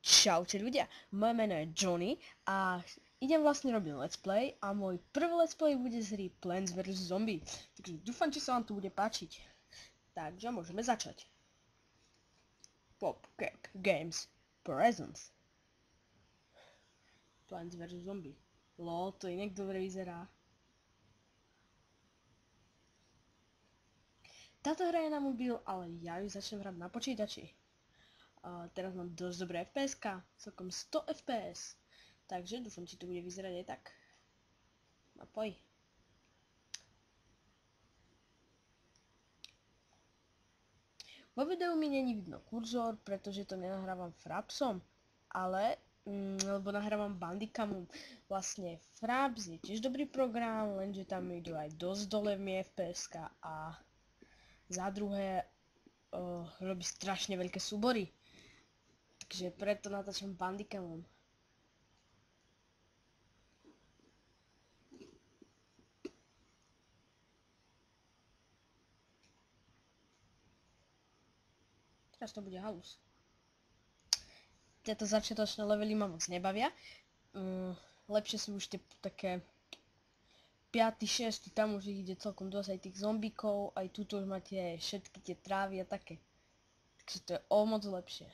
Čaute ľudia, moje meno je Johnny a idem vlastne robiť let's play a môj prvý let's play bude z hry Plants vs Zombie. Takže dúfam, že sa vám to bude páčiť. Takže môžeme začať. Popcake Games Presents Plants vs Zombie. Lol, to inak dobre vyzerá. Táto hra je na mobil, ale ja ju začnem hrať na počítači. Teraz mám dosť dobré FPS-ka, celkom 100 FPS. Takže dúfam, či to bude vyzerať aj tak. A poj. Vo videu mi není vidno kurzor, pretože to nenahrávam Frapsom, ale lebo nahrávam Bandicamom. Vlastne Fraps je tiež dobrý program, lenže tam idú aj dosť dole mi FPS-ka a za druhé robí strašne veľké súbory. Takže preto natáčam Bandicamom. Teraz to bude halus. Tieto začiatočné levely ma moc nebavia. Lepšie sú už tie také 5., 6., tam už ide celkom dosť aj tých zombíkov, aj tuto už máte všetky tie trávy a také. Takže to je o moc lepšie.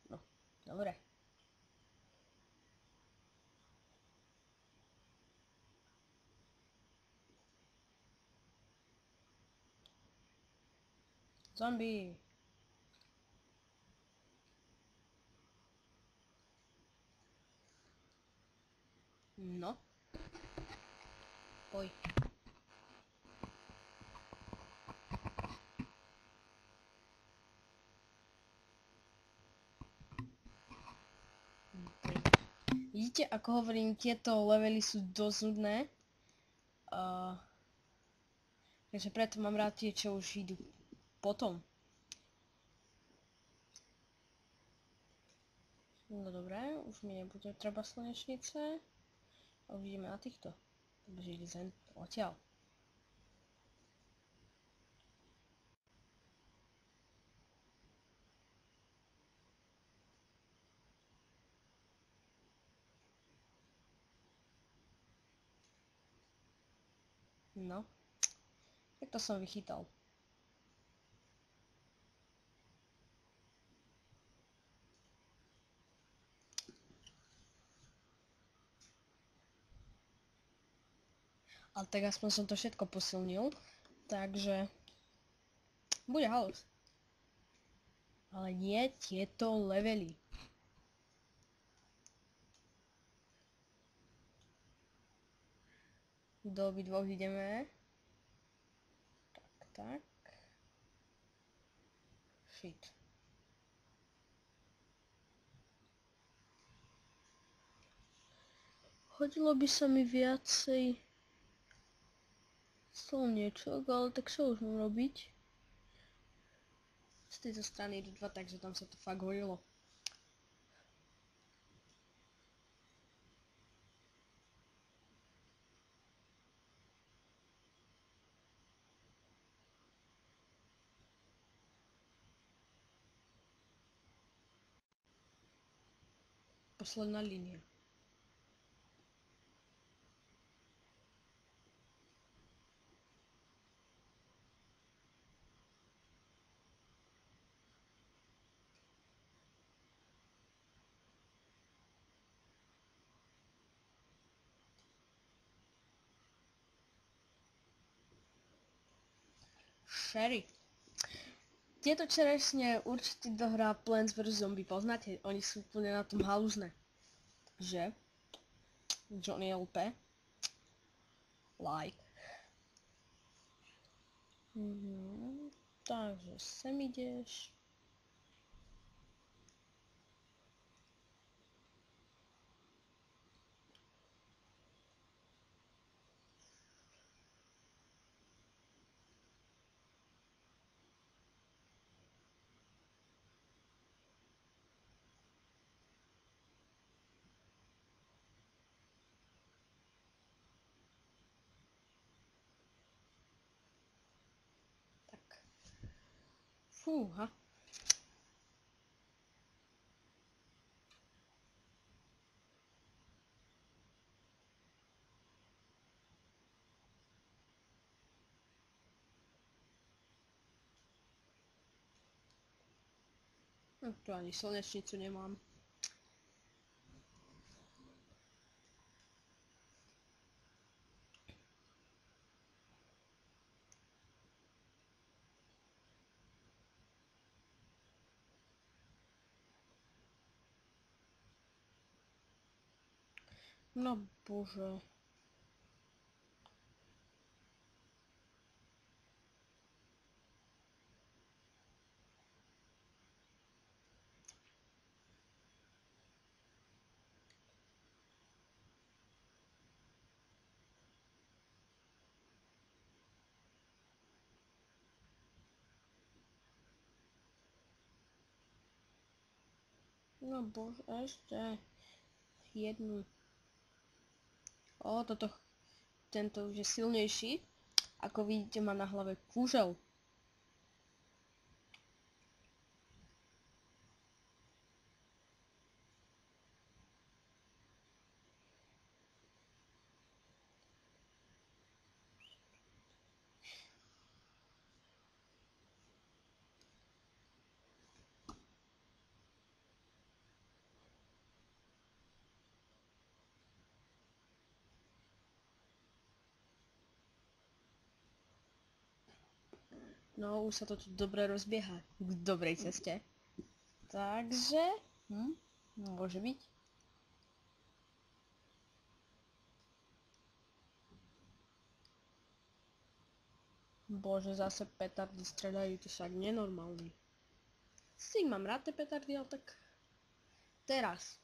No, dobre. Zombie. No. Poj. Vidíte, ako hovorím, tieto levely sú dosť nudné. Takže preto mám rád tie, čo už idú potom. No dobré, už mi nebude treba slnečnice. A uvidíme na týchto. Takže ide zem odtiaľ. No. Tak to som vychytal. Ale tak aspoň som to všetko posilnil. Takže bude halus. Ale nie tieto levely. Do obidvoch ideme. Tak. Shit. Hodilo by sa mi viacej slniečok, ale tak čo už mám robiť? Z tejto strany idú dva, takže tam sa to fakt hodilo. Posledná línia. Sherry. Tieto čerešne určite dohrá Plants vs Zombie, poznáte? Oni sú úplne na tom halúzne. Že? Johnny LP. Like. Takže sem ideš. Fúha. No, tu ani slnečnicu nemám. No bože. No bože, ešte jednu. Tento už je silnejší. Ako vidíte, má na hlave kúžel. No, už sa to tu dobre rozbieha. K dobrej ceste. Takže, môže byť. Bože, zase petardy strelajú, to však nenormálny. S tým mám rád tie petardy, ale tak teraz.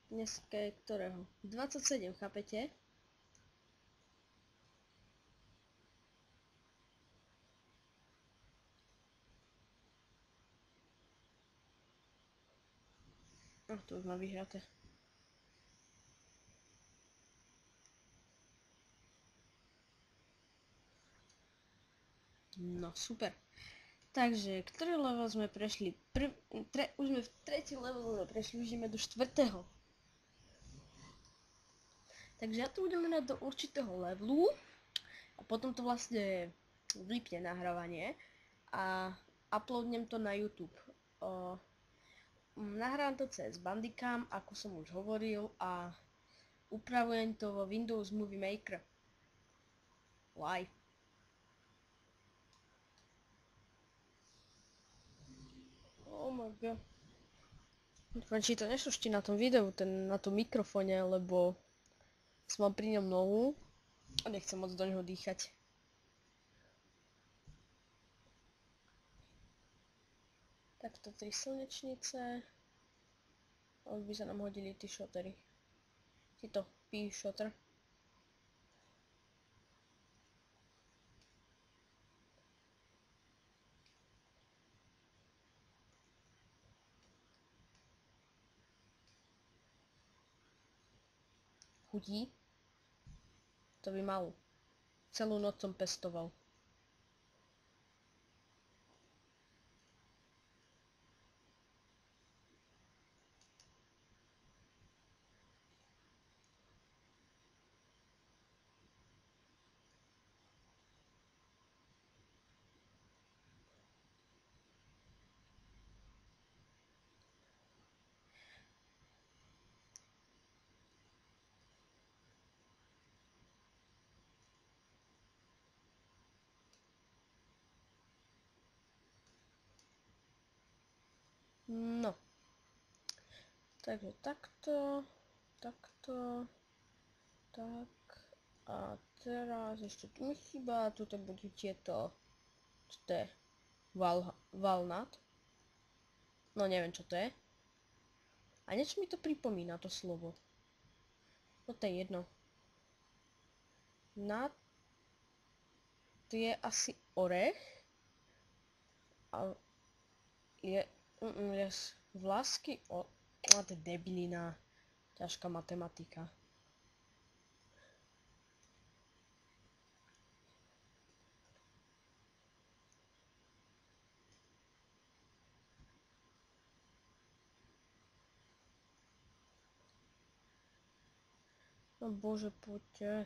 Dneska je ktorého? 27, chápete? To už mám vyhraté. No, super. Takže, ktorý level sme prešli? Už sme v tretí level prešli, už ideme do 4. Takže ja to budem hrať do určitého levelu a potom to vlastne vypne nahrávanie a uploadnem to na YouTube. Nahrám to cez Bandicam, ako som už hovoril, a upravujem to vo Windows Movie Maker live. Oh my god. Dúfam, či to nešuští na tom videu, na tom mikrofóne, lebo som mal pri ňom nohu a nechcem moc do neho dýchať. Takto 3 slnečnice. A už by sa nám hodili tí šotery. Títo šoter. Chutí? To by malo. Celú noc som pestoval. No. Takže takto, takto, tak. A teraz ešte tu mi chýba, tuto budú tieto, čo to je, walnut. No neviem čo to je. A niečo mi to pripomína to slovo. No to je jedno. Nut je asi orech. A je vlásky to je debilina. Ťažká matematika. No bože, poďte.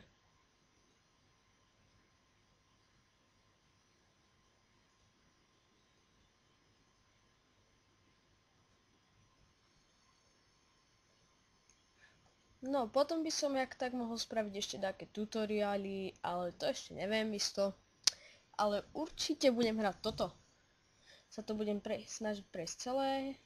No, potom by som jak tak mohol spraviť ešte také tutoriály, ale to ešte neviem isto. Ale určite budem hrať toto. Sa to budem snažiť prejsť celé.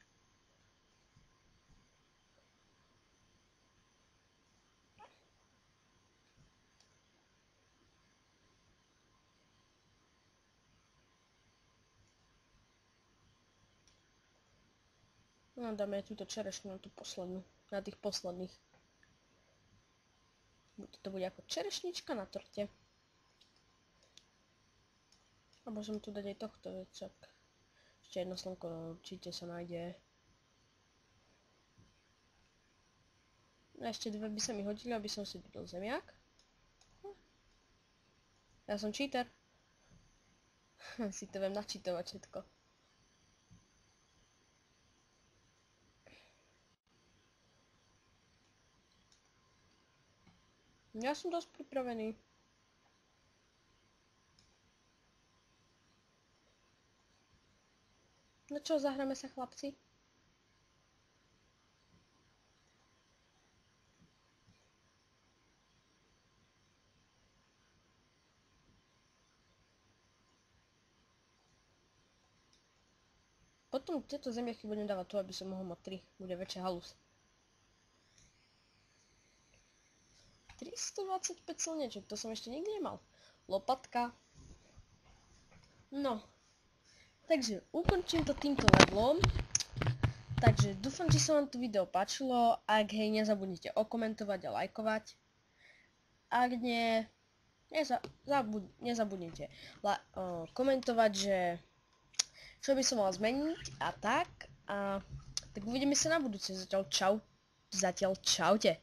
No, dáme túto čerešňu na tú poslednú, na tých posledných. To bude ako čerešnička na torte. A môžem tu dať aj tohto, však ešte jedno slnko určite sa nájde. A ešte dve by sa mi hodili, aby som si dodal zemiak. Ja som cheater. Si to viem načítovať všetko. Ja som dosť pripravený. No čo, zahráme sa, chlapci? Potom tieto zemiaky budem dávať tu, aby som mohol mať 3. Bude väčšia halus. 325 slnečok, to som ešte nikdy nemal. Lopatka. No. Takže ukončím to týmto levelom. Takže dúfam, že sa vám to video páčilo. Ak hej, nezabudnite okomentovať a lajkovať. Ak nie, nezabudnite komentovať, že čo by som mal zmeniť a tak. Tak uvidíme sa na budúce. Zatiaľ čaute.